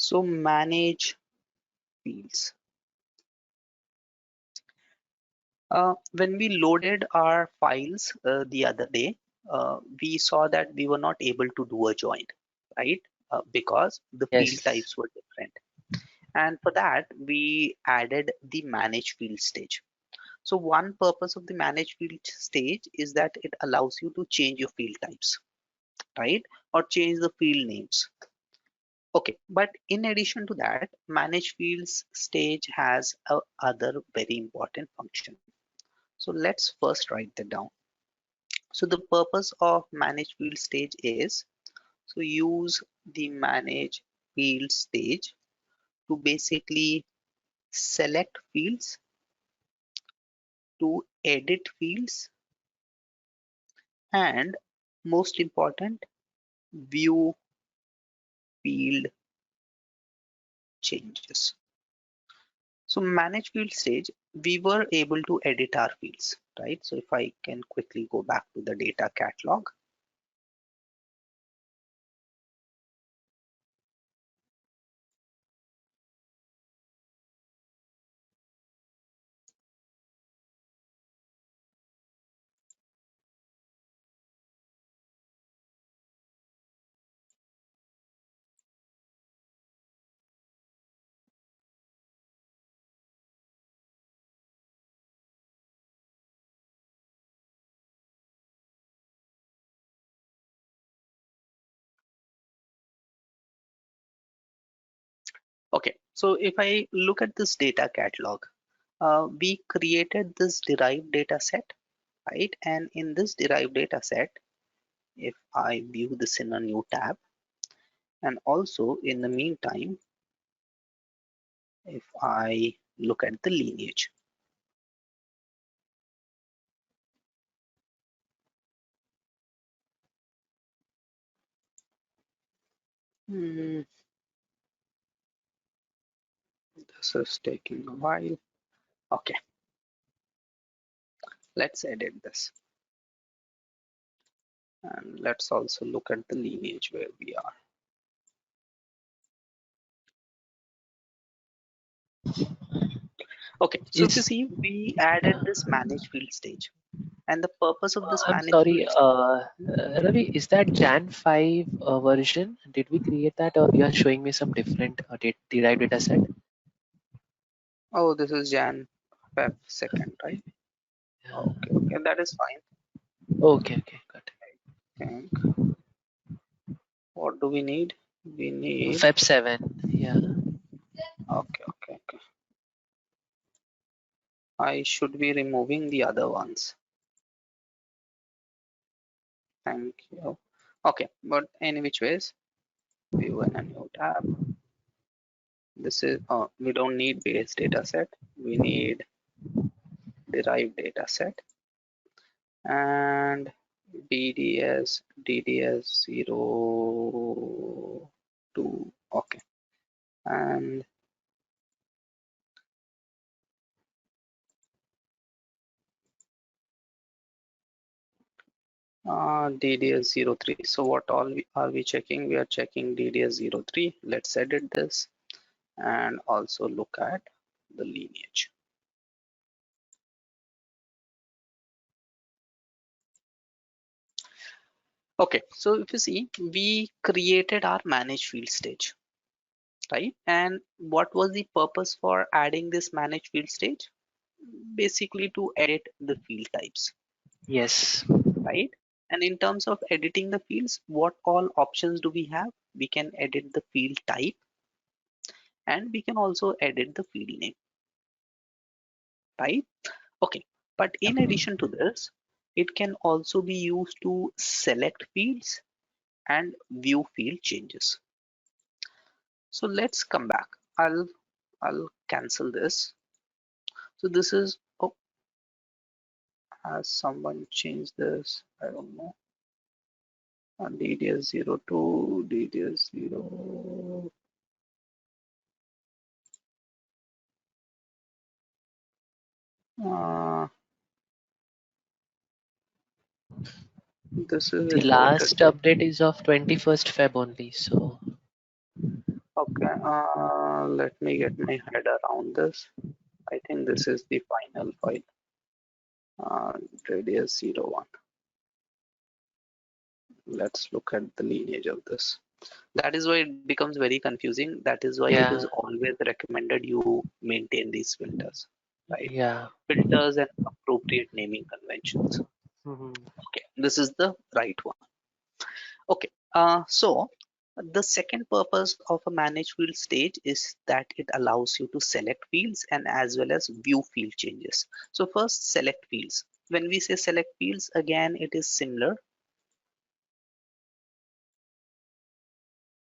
So manage fields. When we loaded our files the other day, we saw that we were not able to do a join, right? Because the field Yes. types were different. And for that, we added the manage field stage. So one purpose of the manage field stage is that it allows you to change your field types, right? Or change the field names. Okay, but in addition to that, manage fields stage has a other very important function. So let's first write that down. So the purpose of manage field stage is, so use the manage field stage to basically select fields, to edit fields, and most important, view field changes. So manage field stage, we were able to edit our fields, right? So if I can quickly go back to the data catalog. Okay, so if I look at this data catalog, we created this derived data set, right? And in this derived data set, if I view this in a new tab, and also in the meantime, if I look at the lineage. Hmm, this is taking a while. Okay, let's edit this. And let's also look at the lineage where we are. Okay, so if you Is see, we added this manage field stage. And the purpose of this I'm manage sorry, field. Ravi, is that Jan 5 version? Did we create that, or you are showing me some different derived data set? Oh, this is Jan Feb 2nd, right? Yeah. Okay, okay, that is fine. Okay, okay, got And what do we need? We it. need, Feb 7, yeah. okay, okay, okay. I should be removing the other ones. Thank you. Okay, but any which ways, view in a new tab. This is, we don't need base data set. We need derived data set. And DDS 02. Okay. And DDS 03. So what all are we checking? We are checking DDS 03. Let's edit this and also look at the lineage. Okay, so if you see, we created our manage field stage, right? And what was the purpose for adding this manage field stage? Basically to edit the field types, Yes. right? And in terms of editing the fields, what all options do we have? We can edit the field type and we can also edit the field name, right? Okay, but in addition to this, it can also be used to select fields and view field changes. So let's come back. I'll cancel this. So this is, oh, has someone changed this? I don't know. DDS 02, DDS 0. This is The inverted. last update is of 21st Feb only, so Okay, let me get my head around this. I think this is the final file. Uh, radius 01. Let's look at the lineage of this. That is why it becomes very confusing. That is why it is Yeah, always recommended you maintain these filters, right? yeah. Filters and appropriate naming conventions. Mhm. Okay, this is the right one. Okay, so the second purpose of a manage field stage is that it allows you to select fields and as well as view field changes. So first, select fields. When we say select fields, again, it is similar.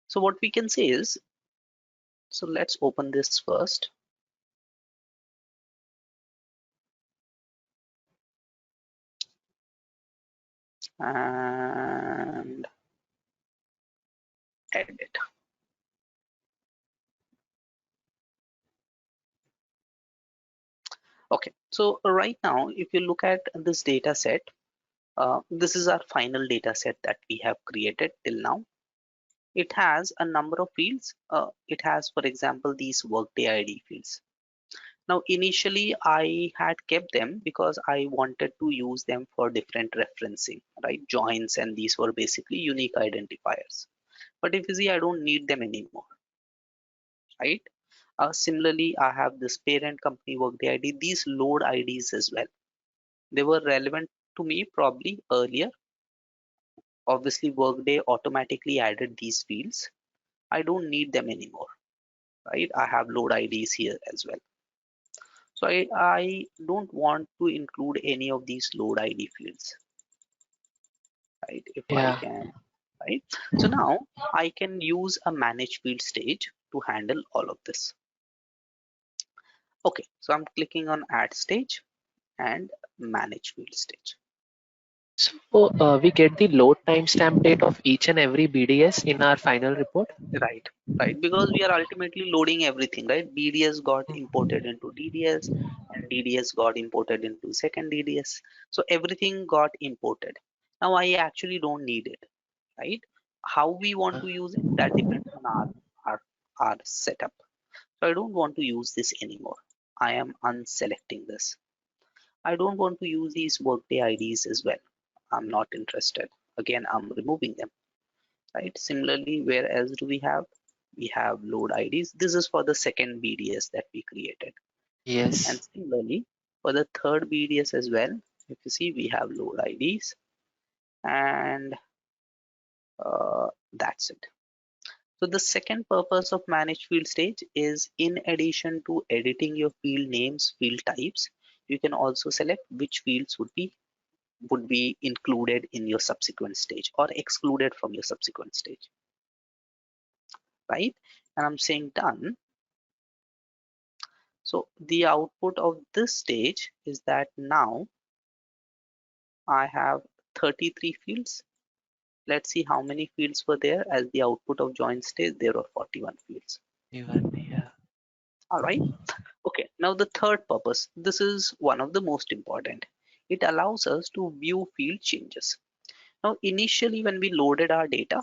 So what we can say is, so let's open this first and edit. Okay, so right now, if you look at this data set, this is our final data set that we have created till now. It has a number of fields. It has, for example, these Workday ID fields. Now, initially, I had kept them because I wanted to use them for different referencing, right? Joins, and these were basically unique identifiers. But if you see, I don't need them anymore, right? Similarly, I have this parent company Workday ID, these load IDs as well. They were relevant to me probably earlier. Obviously, Workday automatically added these fields. I don't need them anymore, right? I have load IDs here as well. So I don't want to include any of these load ID fields, right? If I Yeah, can, right? So now I can use a manage field stage to handle all of this. Okay, so I'm clicking on add stage and manage field stage. so we get the load timestamp date of each and every BDS in our final report. Right, right. Because we are ultimately loading everything, right? BDS got imported into DDS and DDS got imported into second DDS. So everything got imported. Now I actually don't need it, right? How we want Uh, to use it, that depends on our, our setup. So I don't want to use this anymore. I am unselecting this. I don't want to use these workday IDs as well. I'm not interested. Again, I'm removing them, right? Similarly, where else do we have? We have load IDs. This is for the second BDS that we created. And yes. similarly, for the third BDS as well, if you see, we have load IDs and that's it. So the second purpose of manage field stage is in addition to editing your field names, field types, you can also select which fields would be included in your subsequent stage or excluded from your subsequent stage, right? And I'm saying done. So the output of this stage is that now I have 33 fields. Let's see how many fields were there as the output of join stage. There are 41 fields. Even, yeah. All right. Okay. Now the third purpose. This is one of the most important. It allows us to view field changes. Now, initially when we loaded our data,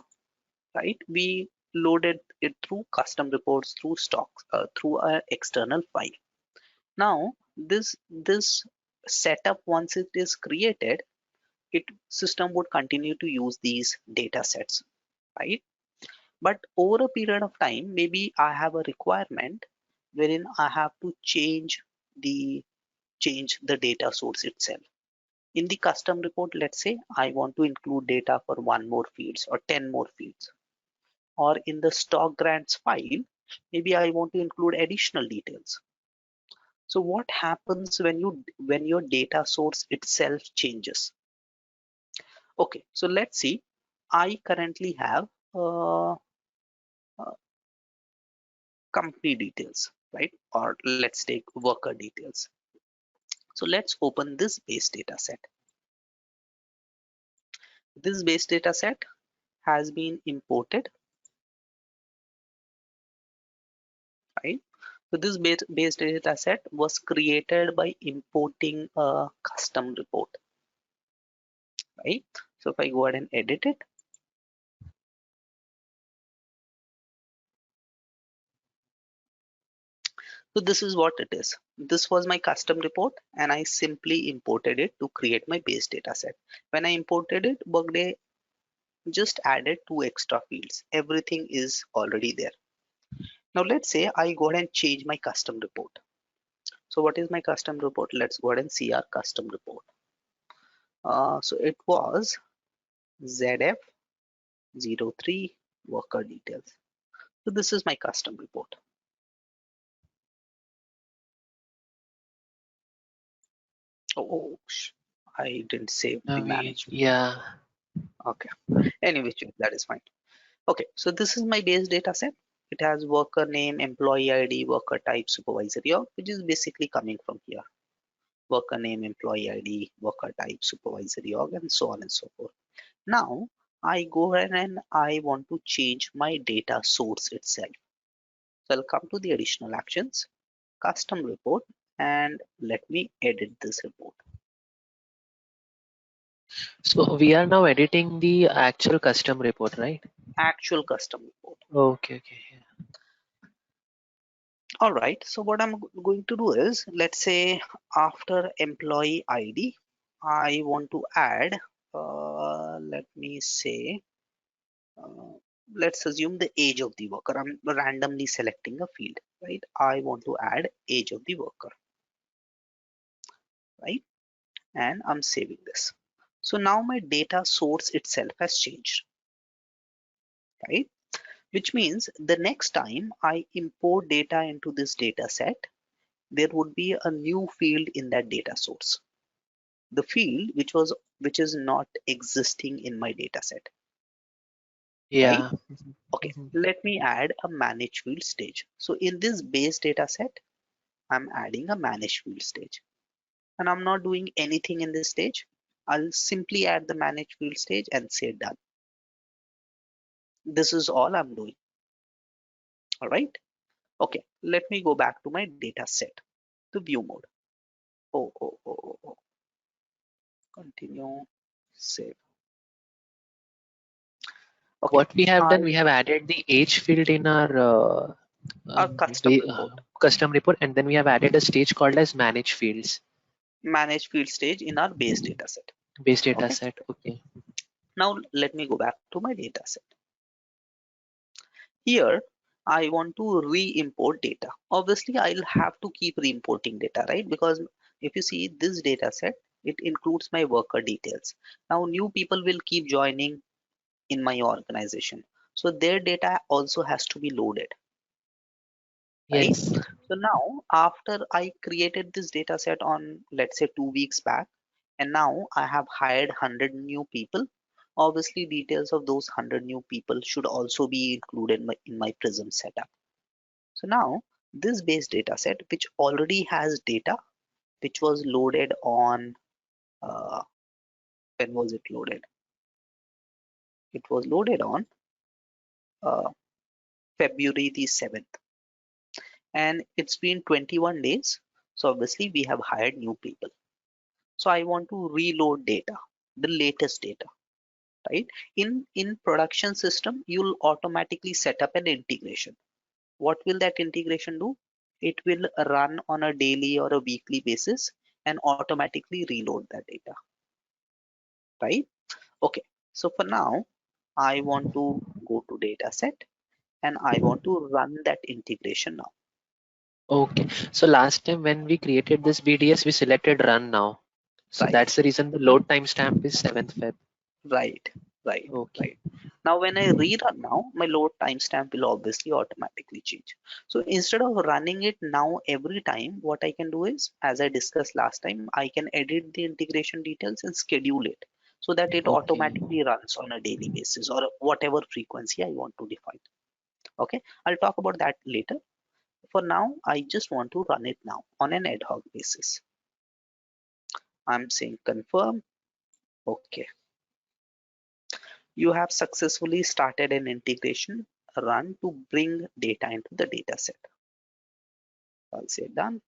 right, we loaded it through custom reports, through stocks, through an external file. Now, this setup, once it is created, it system would continue to use these data sets, right? But over a period of time, maybe I have a requirement wherein I have to the change the data source itself. In the custom report, let's say I want to include data for one more fields or 10 more fields. Or in the stock grants file, maybe I want to include additional details. So what happens when your data source itself changes? Okay, so let's see. I currently have uh, company details, right? Or let's take worker details. So let's open this base data set. This base data set has been imported, right? So this base data set was created by importing a custom report, right? So if I go ahead and edit it, So this is what it is. This was my custom report and I simply imported it to create my base data set. When I imported it, Workday just added two extra fields. Everything is already there. Now let's say I go ahead and change my custom report. So what is my custom report? Let's go ahead and see our custom report. So it was ZF03 worker details. So this is my custom report. Oh, I didn't save the management. Yeah. Okay. Anyway, that is fine. Okay, so this is my base data set. It has worker name, employee ID, worker type, supervisory org, which is basically coming from here. Worker name, employee ID, worker type, supervisory org, and so on and so forth. Now, I go ahead and I want to change my data source itself. So I'll come to the additional actions, custom report, and let me edit this report. So we are now editing the actual custom report, right? Actual custom report. Okay, okay. Yeah. All right, so what I'm going to do is, let's say after employee ID, I want to add, let me say, uh, let's assume the age of the worker. I'm randomly selecting a field, right? I want to add age of the worker, right? And I'm saving this. So now my data source itself has changed, right? Which means the next time I import data into this data set, there would be a new field in that data source. The field which is not existing in my data set, right? Yeah. Okay, let me add a manage field stage. So in this base data set, I'm adding a manage field stage, and I'm not doing anything in this stage. I'll simply add the manage field stage and say done. This is all I'm doing. All right. Okay, let me go back to my data set, the view mode. Oh. Continue, save. Okay, What we have I done, we have added the age field in our a custom report. custom report, and then we have added a stage called as manage fields, Manage field stage in our base data set. base data Okay, set. Okay. now let me go back to my data set. Here, I want to re-import data. Obviously, I'll have to keep re-importing data, right? Because if you see this data set, it includes my worker details. Now, new people will keep joining in my organization. So their data also has to be loaded, right? Yes. So now, after I created this data set on, let's say, 2 weeks back, and now I have hired 100 new people. Obviously, details of those 100 new people should also be included in my Prism setup. So now, this base data set, which already has data, which was loaded on, uh, when was it loaded? It was loaded on uh, February the 7th, and it's been 21 days. So obviously, we have hired new people. So I want to reload data, the latest data, right? In production system, you'll automatically set up an integration. What will that integration do? It will run on a daily or a weekly basis and automatically reload that data, right? Okay, so for now, I want to go to data set and I want to run that integration now. Okay. So last time when we created this BDS, we selected run now. So Right. that's the reason the load timestamp is 7th Feb. Right, right, Okay. right. Now, when I rerun now, my load timestamp will obviously automatically change. So instead of running it now every time, what I can do is, as I discussed last time, I can edit the integration details and schedule it so that it Okay. automatically runs on a daily basis or whatever frequency I want to define. Okay, I'll talk about that later. For now, I just want to run it now on an ad hoc basis. I'm saying confirm. Okay. You have successfully started an integration run to bring data into the data set. I'll say done.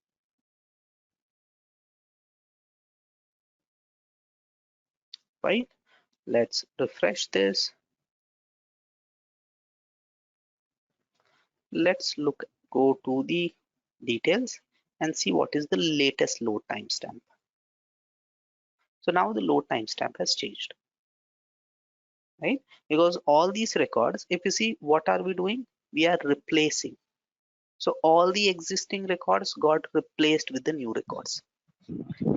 Right? Let's refresh this. Let's go to the details, and see what is the latest load timestamp. So now the load timestamp has changed, right? Because all these records, if you see, what are we doing? We are replacing. So all the existing records got replaced with the new records.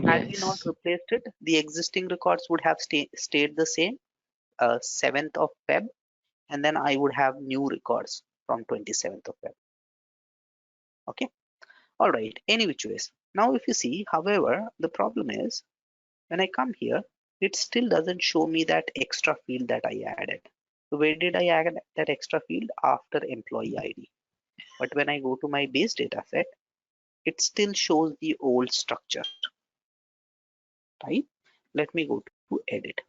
Had we not Yes. replaced it, the existing records would have stayed the same, 7th of Feb, and then I would have new records from 27th of Feb. Okay. All right. Any which ways. Now, if you see, however, the problem is when I come here, it still doesn't show me that extra field that I added. So where did I add that extra field? After employee ID. But when I go to my base data set, it still shows the old structure, right? Let me go to edit.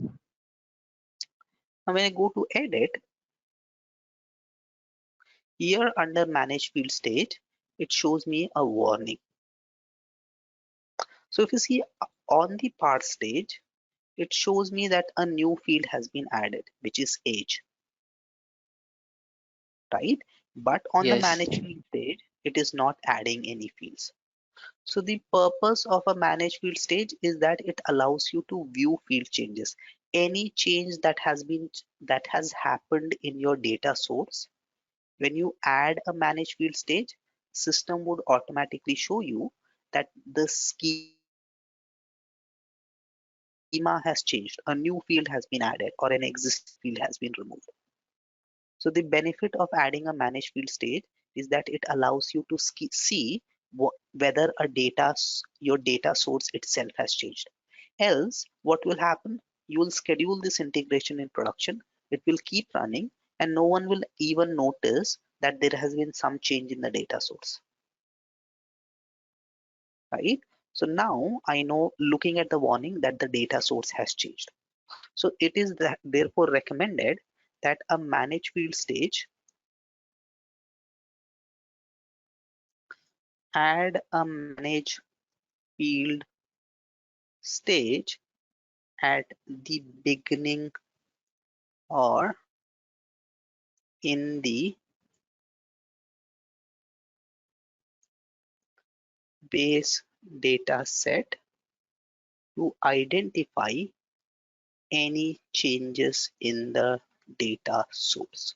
Now when I go to edit, here under manage field stage, it shows me a warning. So if you see on the part stage, it shows me that a new field has been added, which is age, right? But on the Yes. manage field stage, it is not adding any fields. So the purpose of a manage field stage is that it allows you to view field changes. Any change that has happened in your data source, when you add a manage field stage, system would automatically show you that the schema has changed, a new field has been added, or an existing field has been removed. So the benefit of adding a manage field stage is that it allows you to see whether your data source itself has changed. Else, what will happen? You will schedule this integration in production. It will keep running, and no one will even notice that there has been some change in the data source, right? So now I know, looking at the warning, that the data source has changed. So it is therefore recommended that a manage field stage add a manage field stage at the beginning or in the base data set to identify any changes in the data source.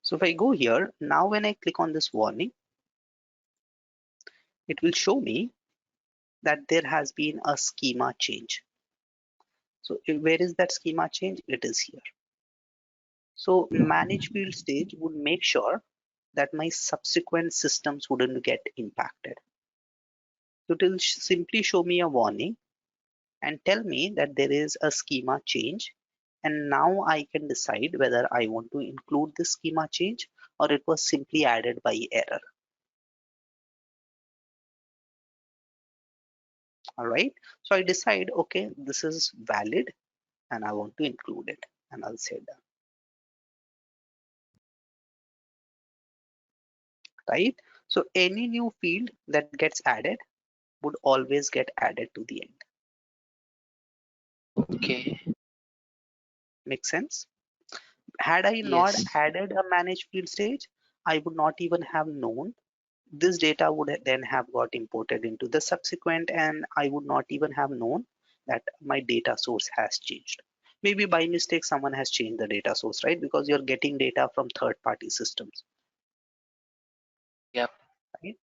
So if I go here, now when I click on this warning, it will show me that there has been a schema change. So where is that schema change? It is here. So manage field stage would make sure that my subsequent systems wouldn't get impacted. So it will simply show me a warning and tell me that there is a schema change, and now I can decide whether I want to include this schema change or it was simply added by error. All right, so I decide, okay, this is valid and I want to include it, and I'll say done. Right, so any new field that gets added would always get added to the end. Okay. Make sense? Had I not Yes. added a manage field stage, I would not even have known. This data would then have got imported into the subsequent, and I would not even have known that my data source has changed. Maybe by mistake someone has changed the data source, right? Because you're getting data from third party systems, Yep. right?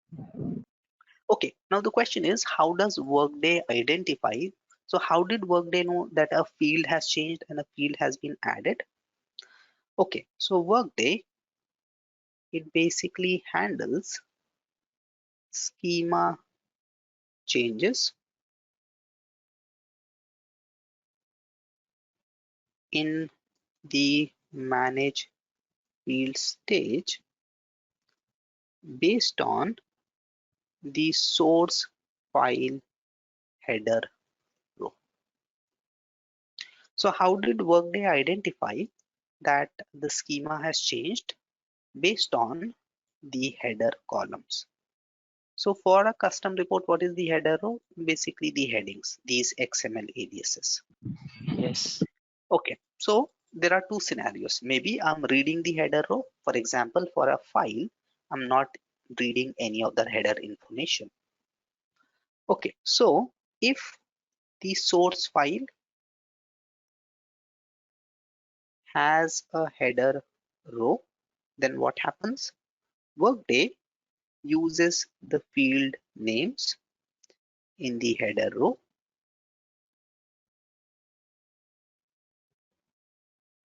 Okay, now the question is, how does Workday identify? So how did Workday know that a field has changed and a field has been added? Okay, so Workday, it basically handles schema changes in the manage field stage based on the source file header row. So how did Workday identify that the schema has changed? Based on the header columns. So for a custom report, what is the header row? Basically the headings, these XML aliases. Yes. Okay, so there are two scenarios. Maybe I'm reading the header row. For example, for a file, I'm not reading any of the header information. Okay, so if the source file has a header row, then what happens? Workday uses the field names in the header row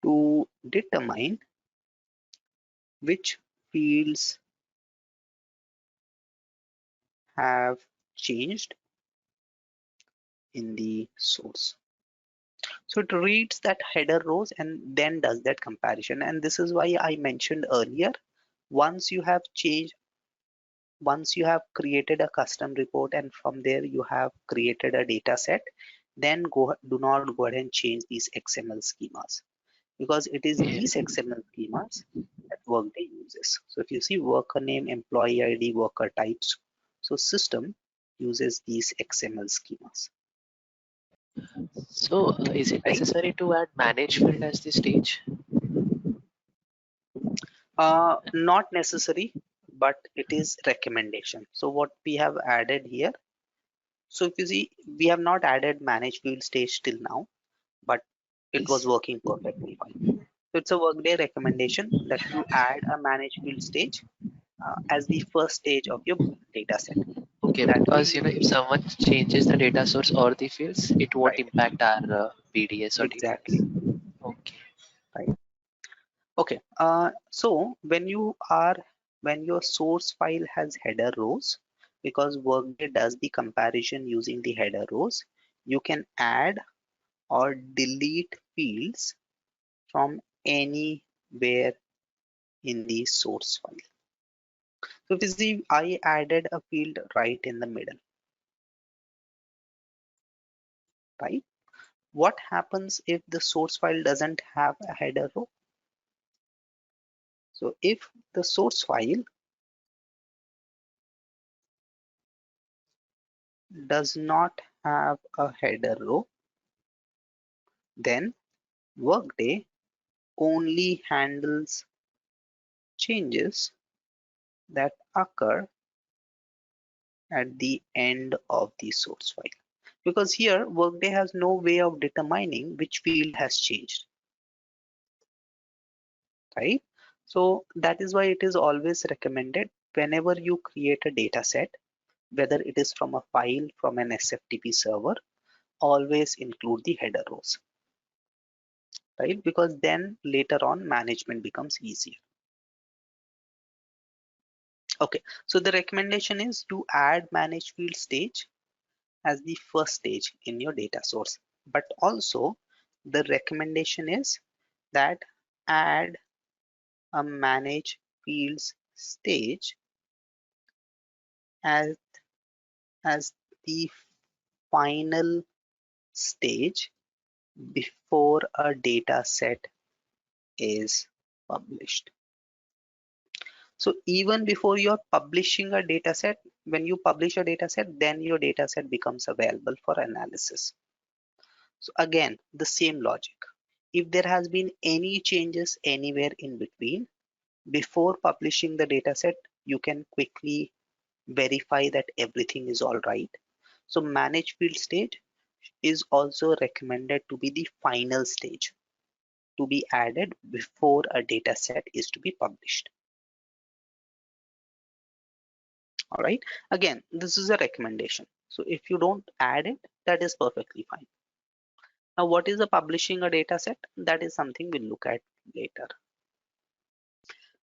to determine which fields have changed in the source. So it reads that header rows and then does that comparison. And this is why I mentioned earlier, once you have changed, once you have created a custom report and from there you have created a data set, then do not go ahead and change these XML schemas, because it is Yeah. these XML schemas that Workday uses. So if you see worker name, employee ID, worker types, so system uses these XML schemas, So, is it right? necessary to add manage field as the stage? Not necessary, but it is recommendation. So what we have added here, so if you see, we have not added manage field stage till now, but it was Yes. working perfectly fine. So it's a Workday recommendation that you add a manage field stage as the first stage of your data set. Okay, That way because you if will, someone changes the data source or the fields, it won't right, impact our BDS or exactly, DDS. Okay. right. Okay, so when your source file has header rows, because Workday does the comparison using the header rows, you can add or delete fields from anywhere in the source file. So if you see, I added a field right in the middle, right? What happens if the source file doesn't have a header row? So if the source file does not have a header row, then Workday only handles changes that occur at the end of the source file. Because here Workday has no way of determining which field has changed, right? So that is why it is always recommended whenever you create a data set, whether it is from a file from an SFTP server, always include the header rows, right? Because then later on management becomes easier. Okay, so the recommendation is you add manage field stage as the first stage in your data source. But also the recommendation is that add a manage fields stage as, as the final stage before a data set is published. So even before you're publishing a data set, when you publish a data set, then your data set becomes available for analysis. So again, the same logic. If there has been any changes anywhere in between, before publishing the dataset, you can quickly verify that everything is all right. So manage field stage is also recommended to be the final stage to be added before a dataset is to be published. All right. Again, this is a recommendation. So if you don't add it, that is perfectly fine. Now, what is the publishing a dataset? That is something we'll look at later.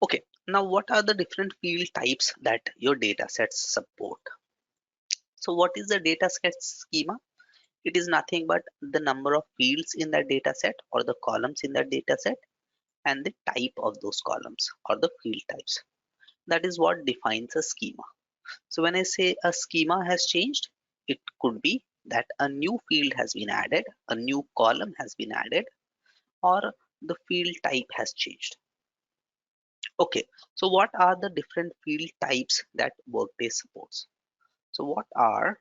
Okay, now what are the different field types that your datasets support? So what is the dataset schema? It is nothing but the number of fields in that dataset or the columns in that dataset and the type of those columns or the field types. That is what defines a schema. So when I say a schema has changed, it could be that a new field has been added, a new column has been added, or the field type has changed. Okay, so what are the different field types that Workday supports? So what are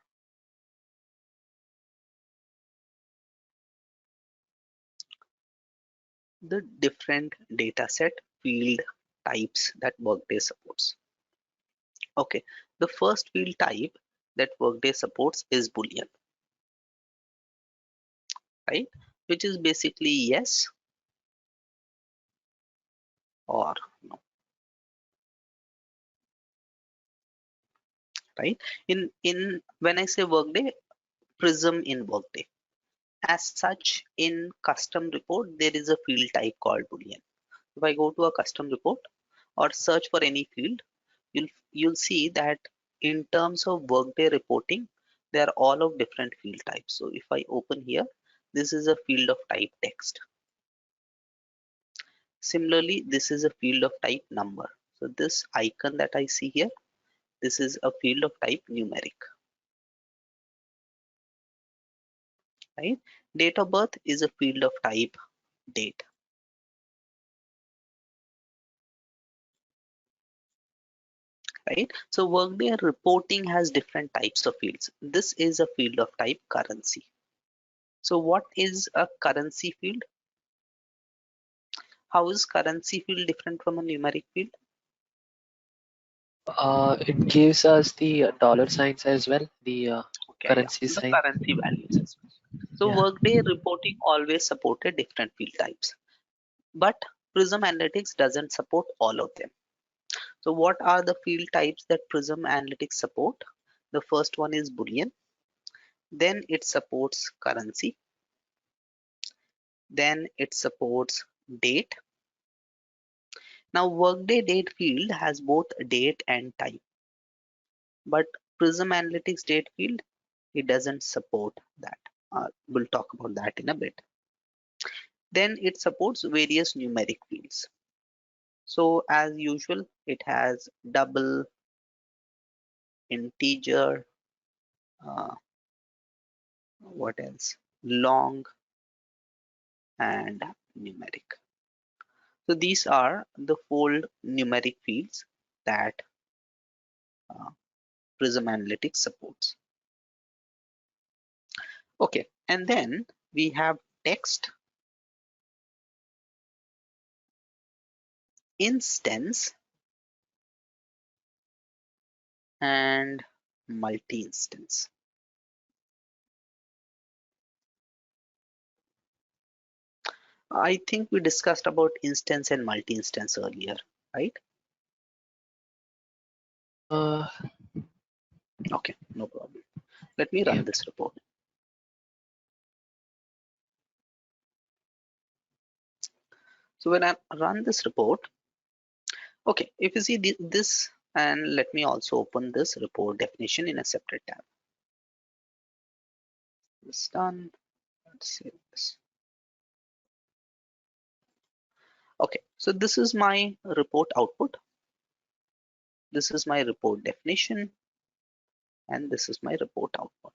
the different dataset field types that Workday supports? Okay, the first field type that Workday supports is Boolean, right? Which is basically yes or no, right? In when I say Workday, Prism in Workday. As such, in custom report, there is a field type called Boolean. If I go to a custom report or search for any field, you'll see that in terms of Workday reporting, they are all of different field types. So if I open here, this is a field of type text. Similarly, this is a field of type number. So this icon that I see here, this is a field of type numeric, right? Date of birth is a field of type date, right? So Workday reporting has different types of fields. This is a field of type currency. So what is a currency field? How is currency field different from a numeric field? It gives us the dollar signs as well, the Okay, yeah, currency the sign. currency values as well. So Yeah. Workday reporting always supported different field types, but Prism Analytics doesn't support all of them. So what are the field types that Prism Analytics support? The first one is Boolean, then it supports currency, then it supports date. Now Workday date field has both date and time, but Prism Analytics date field, it doesn't support that. We'll talk about that in a bit. Then it supports various numeric fields. So as usual, it has double, integer, uh, what else? Long and numeric. So these are the four numeric fields that uh, Prism Analytics supports. Okay, and then we have text, instance, and multi-instance. I think we discussed about instance and multi-instance earlier, right? Uh, Okay, no problem. Let me run yeah. this report. So when I run this report, okay, if you see this, and let me also open this report definition in a separate tab. It's done. Let's save this. Okay, so this is my report output. This is my report definition, and this is my report output.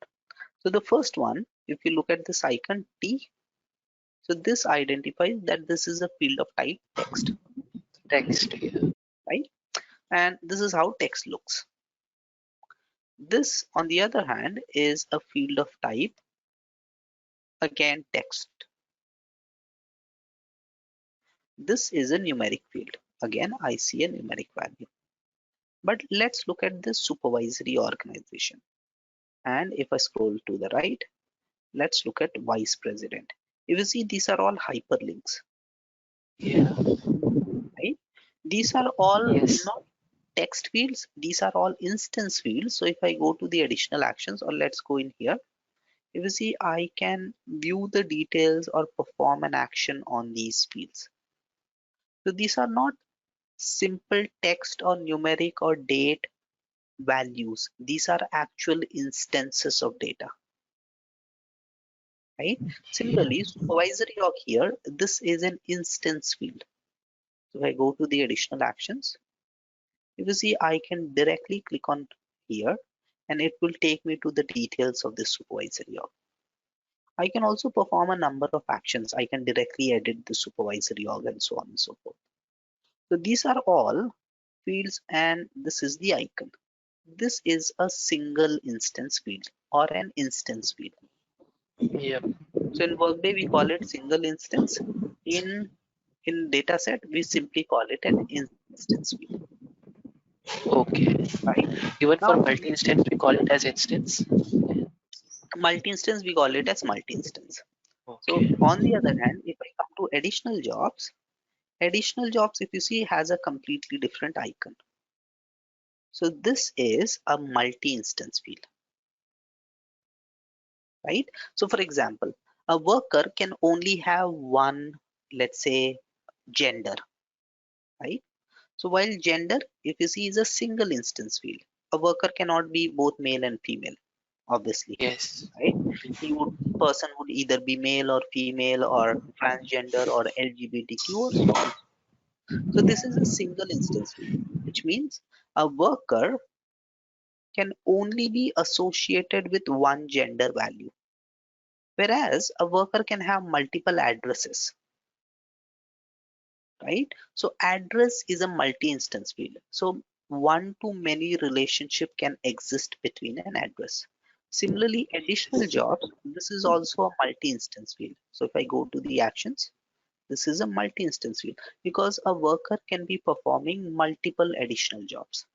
So the first one, if you look at this icon T, so this identifies that this is a field of type text, Text. Yeah. right? And this is how text looks. This, on the other hand, is a field of type, again, text. This is a numeric field. Again, I see a numeric value. But let's look at the supervisory organization. And if I scroll to the right, let's look at vice president. If you see, these are all hyperlinks, Yeah. right? These are all Yes. not text fields. These are all instance fields. So if I go to the additional actions, or let's go in here, if you see, I can view the details or perform an action on these fields. So these are not simple text or numeric or date values. These are actual instances of data, right? Yeah. Similarly, supervisory org here, this is an instance field. So if I go to the additional actions, if you see, I can directly click on here and it will take me to the details of the supervisory org. I can also perform a number of actions. I can directly edit the supervisory org and so on and so forth. So these are all fields, and this is the icon. This is a single instance field or an instance field. Yeah. So in Workday, we call it single instance. In dataset, we simply call it an instance field. Okay. right? Even for Now, multi-instance, we call it as instance. multi-instance, we call it as multi-instance. So Okay. on the other hand, if I come to additional jobs, if you see, has a completely different icon. So this is a multi-instance field, right? So for example, a worker can only have one, let's say, gender, right? So while gender, if you see, is a single instance field, a worker cannot be both male and female, obviously, Yes. right? He would person would either be male or female or transgender or LGBTQ or so on. So this is a single instance field, which means a worker can only be associated with one gender value, whereas a worker can have multiple addresses, right? So address is a multi-instance field. So one to many relationship can exist between an address. Similarly, additional jobs, this is also a multi-instance field. So if I go to the actions, this is a multi-instance field because a worker can be performing multiple additional jobs,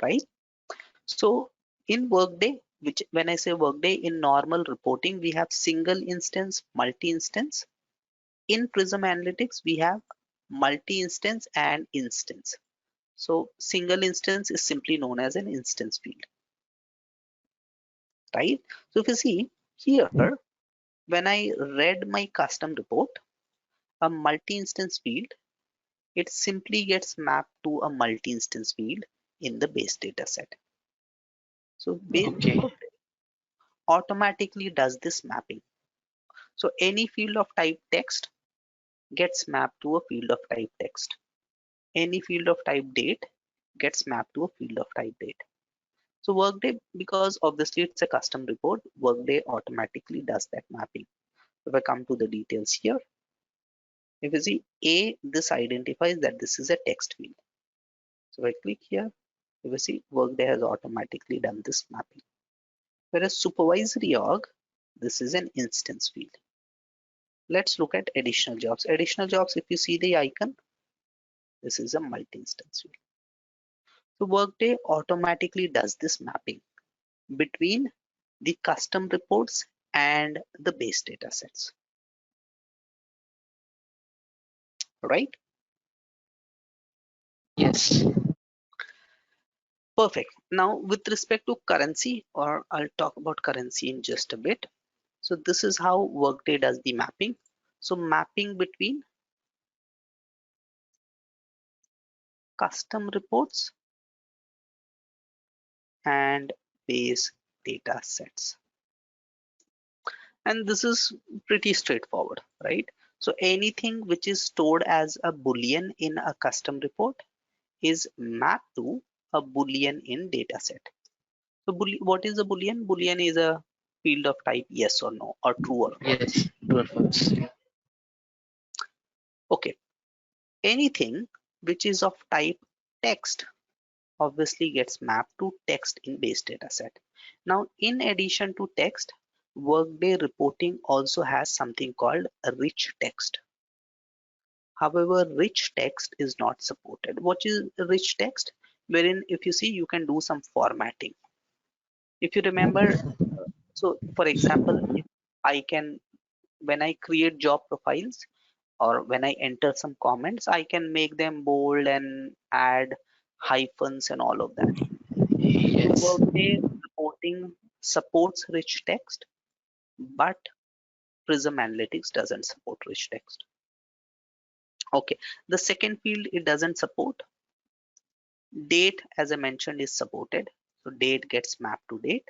right? So in Workday, which when I say Workday in normal reporting, we have single instance, multi-instance. In Prism Analytics, we have multi-instance and instance. So single instance is simply known as an instance field, right? So if you see here, when I read my custom report, a multi-instance field, it simply gets mapped to a multi-instance field in the base data set. So Okay. Workday automatically does this mapping. So any field of type text gets mapped to a field of type text. Any field of type date gets mapped to a field of type date. So Workday, because obviously it's a custom report, Workday automatically does that mapping. If I come to the details here, if you see A, this identifies that this is a text field. So if I click here, if you see Workday has automatically done this mapping. Whereas supervisory org, this is an instance field. Let's look at additional jobs. Additional jobs, if you see the icon, this is a multi-instance field. So Workday automatically does this mapping between the custom reports and the base data sets, right? Yes. Perfect. Now, with respect to currency, or I'll talk about currency in just a bit. So this is how Workday does the mapping. So mapping between custom reports and base data sets. And this is pretty straightforward, right? So anything which is stored as a boolean in a custom report is mapped to a boolean in dataset. So what is a boolean? Boolean is a field of type yes or no or true or false. Yes. True or false. Yeah. Okay, anything which is of type text obviously gets mapped to text in base dataset. Now, in addition to text, Workday reporting also has something called a rich text. However, rich text is not supported. What is rich text? Wherein, if you see, you can do some formatting. If you remember, so for example, if I can, when I create job profiles or when I enter some comments, I can make them bold and add hyphens and all of that. So Yes. Workday reporting supports rich text, but Prism Analytics doesn't support rich text. Okay, the second field it doesn't support. Date, as I mentioned, is supported. So date gets mapped to date,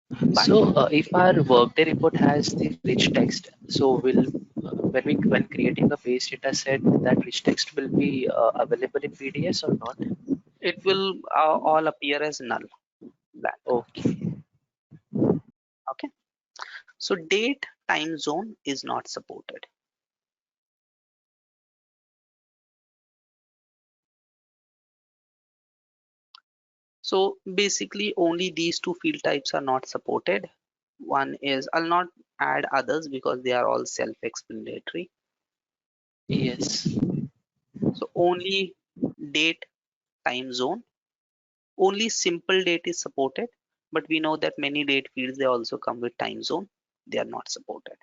but So, if our workday report has the rich text, so will when creating a base data set, that rich text will be available in PDS or not? it will all appear as null, blank. Okay. Okay, so date time zone is not supported. So basically only these two field types are not supported. One is, I'll not add others because they are all self-explanatory. Yes. So only date, time zone, only simple date is supported, but we know that many date fields they also come with time zone. They are not supported.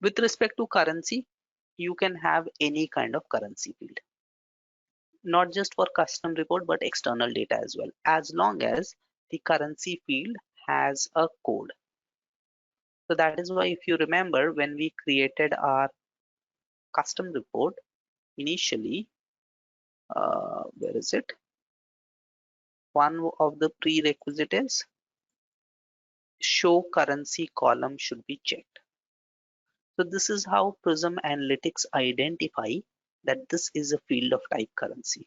With respect to currency, you can have any kind of currency field, not just for custom report but external data as well, as long as the currency field has a code. So that is why if you remember when we created our custom report initially, where is it? One of the prerequisites is show currency column should be checked. So this is how Prism Analytics identify that this is a field of type currency.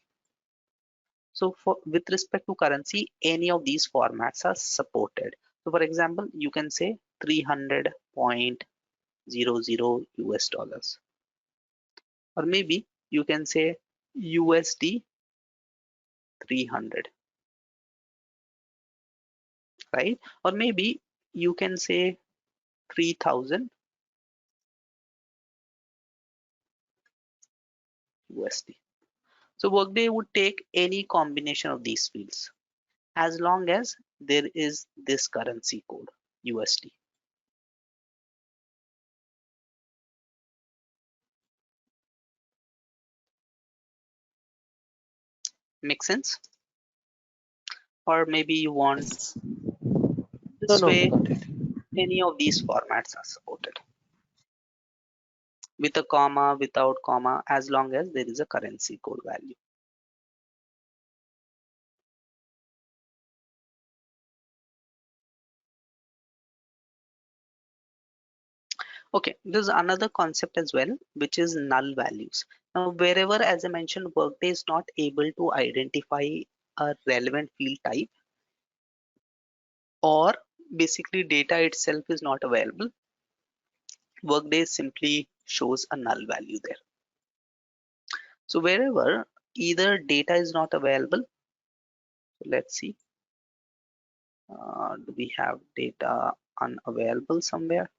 So for with respect to currency, any of these formats are supported. So for example, you can say 300.00 US dollars, or maybe you can say USD 300, right? Or maybe you can say 3000 USD. So Workday would take any combination of these fields as long as there is this currency code USD. Make sense? Or maybe you want Yes. No, this no, way, got it. any of these formats are supported with a comma, without comma, as long as there is a currency code value. Okay, there's another concept as well, which is null values. Now, wherever, as I mentioned, Workday is not able to identify a relevant field type, or basically data itself is not available, Workday simply shows a null value there. So wherever either data is not available, so let's see, do we have data unavailable somewhere?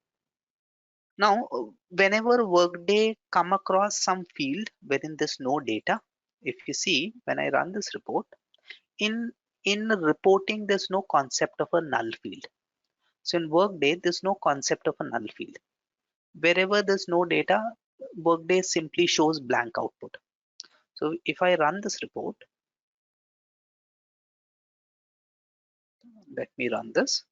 Now, whenever Workday come across some field wherein there's no data, if you see when I run this report, in in reporting there's no concept of a null field. So in Workday there's no concept of a null field. Wherever there's no data, Workday simply shows blank output. So if I run this report, let me run this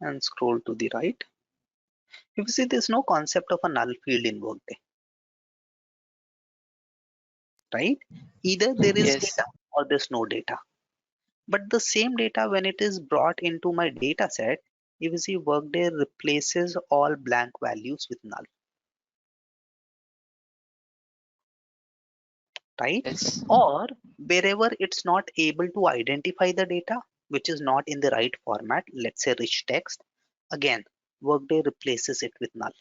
and scroll to the right. If you see there's no concept of a null field in Workday, right? Either there is Yes. data or there's no data. But the same data, when it is brought into my data set, you will see Workday replaces all blank values with null, right? Yes. Or wherever it's not able to identify the data, which is not in the right format, let's say rich text, again, Workday replaces it with null,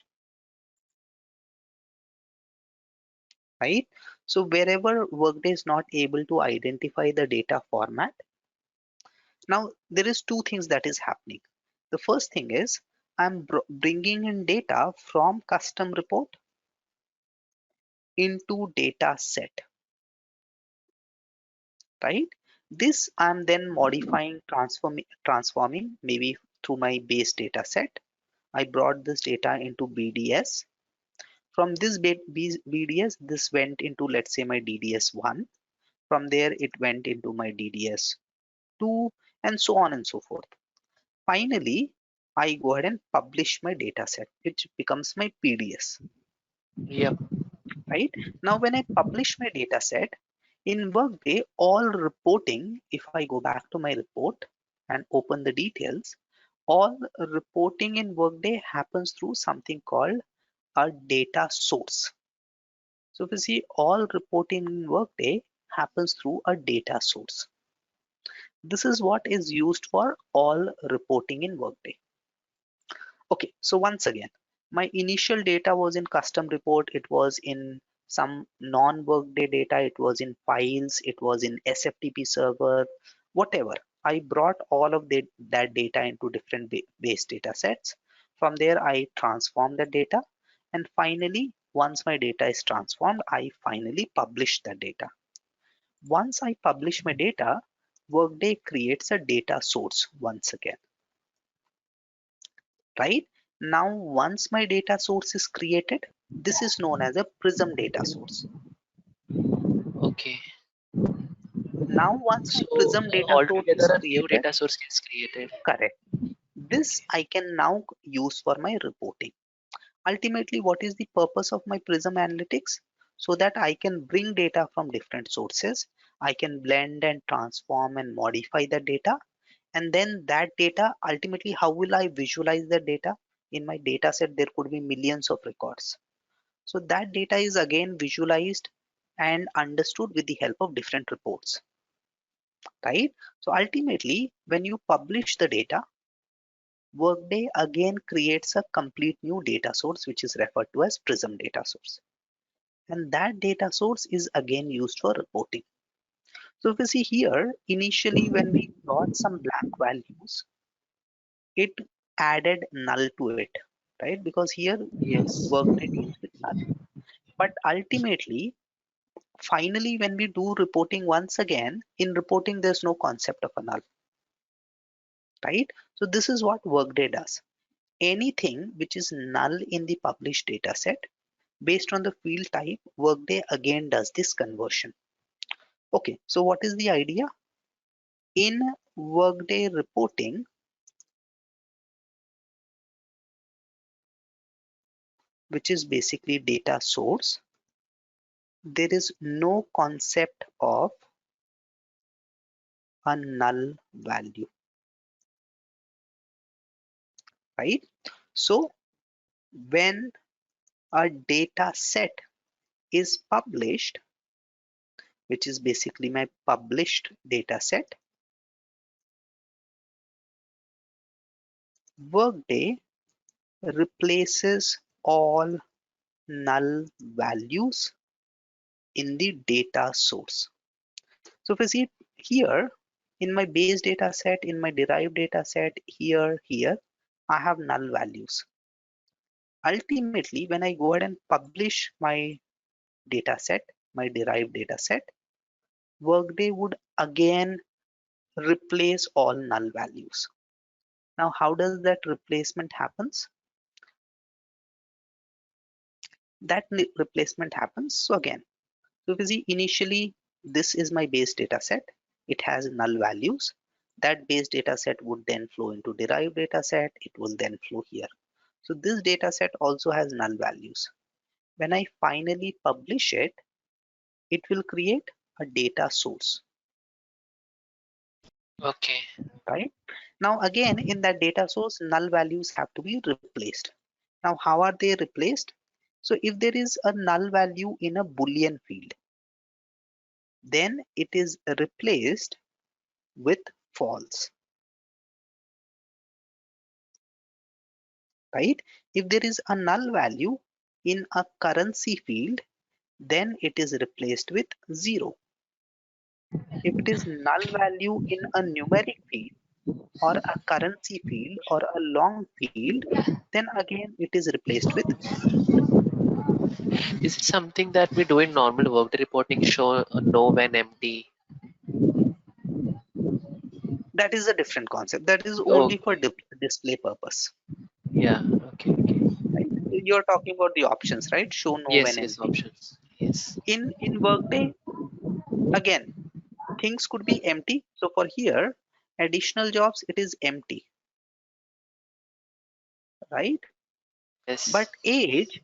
right? So wherever Workday is not able to identify the data format, now there is two things that is happening. The first thing is I'm bringing in data from custom report into data set, right? This I'm then modifying, transforming maybe through my base data set. I brought this data into BDS. From this BDS, this went into, let's say, my DDS1. From there, it went into my DDS2, and so on and so forth. Finally, I go ahead and publish my data set, which becomes my PDS, Yep. right? Now, when I publish my data set, in Workday, all reporting, if I go back to my report and open the details, all reporting in Workday happens through something called a data source. So if you see, all reporting in Workday happens through a data source. This is what is used for all reporting in Workday. Okay, so once again, my initial data was in custom report, it was in some non-Workday data, it was in files, it was in SFTP server, whatever. I brought all of that data into different base data sets. From there, I transform the data. And finally, once my data is transformed, I finally publish the data. Once I publish my data, Workday creates a data source once again, right? Now, once my data source is created, this is known as a Prism data source. Okay. Now, once my So Prism data source altogether, is a new created, data source gets created. correct. This Okay. I can now use for my reporting. Ultimately, what is the purpose of my Prism Analytics? So that I can bring data from different sources. I can blend and transform and modify the data. And then that data, ultimately, how will I visualize the data? In my data set, there could be millions of records. So that data is again visualized and understood with the help of different reports, right? So ultimately, when you publish the data, Workday again creates a complete new data source, which is referred to as Prism data source. And that data source is again used for reporting. So if you see here, initially when we got some blank values, it added null to it, right? Because here Yes. Workday deals with null. But ultimately, finally, when we do reporting once again, in reporting, there's no concept of a null, right? So this is what Workday does. Anything which is null in the published data set, based on the field type, Workday again does this conversion. Okay, so what is the idea? In Workday reporting, which is basically data source, there is no concept of a null value, right? So when a data set is published, which is basically my published data set, Workday replaces all null values in the data source. So if I see here in my base data set, in my derived data set, here, I have null values. Ultimately, when I go ahead and publish my data set, my derived data set, Workday would again replace all null values. Now, how does that replacement happens? That replacement happens. So again, so if you see initially, this is my base data set. It has null values. That base data set would then flow into derived data set. It will then flow here. So this data set also has null values. When I finally publish it, it will create a data source, Okay. right? Now again, in that data source, null values have to be replaced. Now, how are they replaced? So if there is a null value in a Boolean field, then it is replaced with false, right? If there is a null value in a currency field, then it is replaced with 0. If it is null value in a numeric field or a currency field or a long field, then again it is replaced with 1. Is it something that we do in normal workday reporting? Show no when empty. That is a different concept. That is only for Okay. display purpose, Yeah. Okay. Okay. right? You're talking about the options, right? Show no when Yes. Yes. empty. Options. Yes. In Workday, again, things could be empty. So for here, additional jobs, it is empty, right? Yes. But age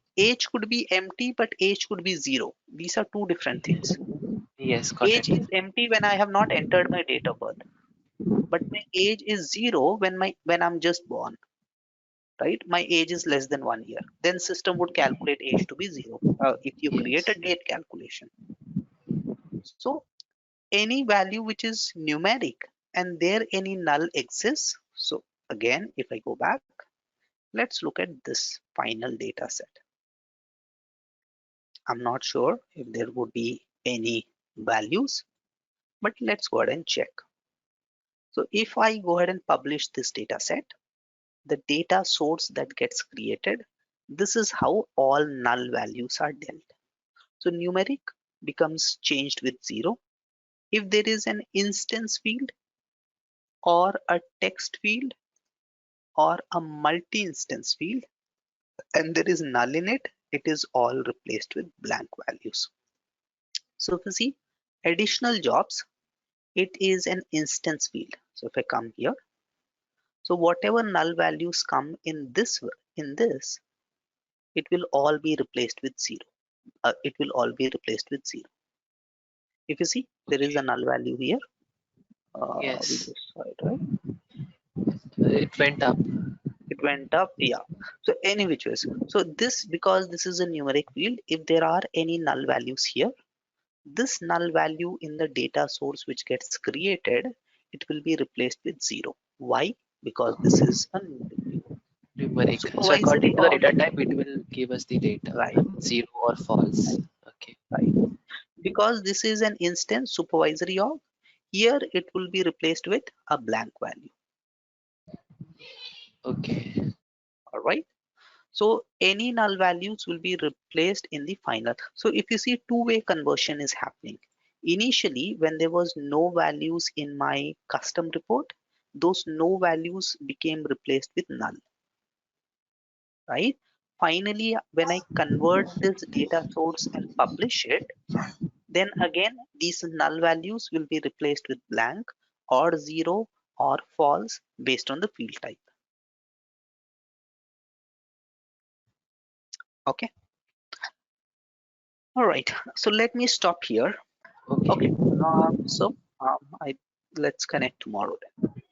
could be empty, but age could be 0. These are two different things. Yes. Got Age it. is empty when I have not entered my date of birth, but my age is 0 when I'm just born, right? My age is less than 1 year. Then system would calculate age to be 0 if you create a Yes. date calculation. So any value which is numeric and there any null exists. So again, if I go back, let's look at this final data set. I'm not sure if there would be any values, but let's go ahead and check. So if I go ahead and publish this data set, the data source that gets created, this is how all null values are dealt. So numeric becomes changed with 0. If there is an instance field or a text field or a multi-instance field and there is null in it, it is all replaced with blank values. So if you see additional jobs, it is an instance field. So if I come here, so whatever null values come in this, it will all be replaced with 0. It will all be replaced with 0. If you see, there is a Okay. null value here. We Yes. just saw it, right? It went up. It went up, yeah. So any which ways. So this, because this is a numeric field, if there are any null values here, this null value in the data source which gets created, it will be replaced with 0. Why? Because this is a numeric field. Numeric. So Supervisory according to the org, data type, it will give us the data, right, zero or false. right, Okay. right. Because this is an instance supervisory org, here it will be replaced with a blank value. Okay. All right. So any null values will be replaced in the final. So if you see two-way conversion is happening. Initially, when there was no values in my custom report, those no values became replaced with null, right? Finally, when I convert this data source and publish it, then again, these null values will be replaced with blank or zero or false based on the field type. Okay. All right. So let me stop here. Okay. Okay. So I let's connect tomorrow then.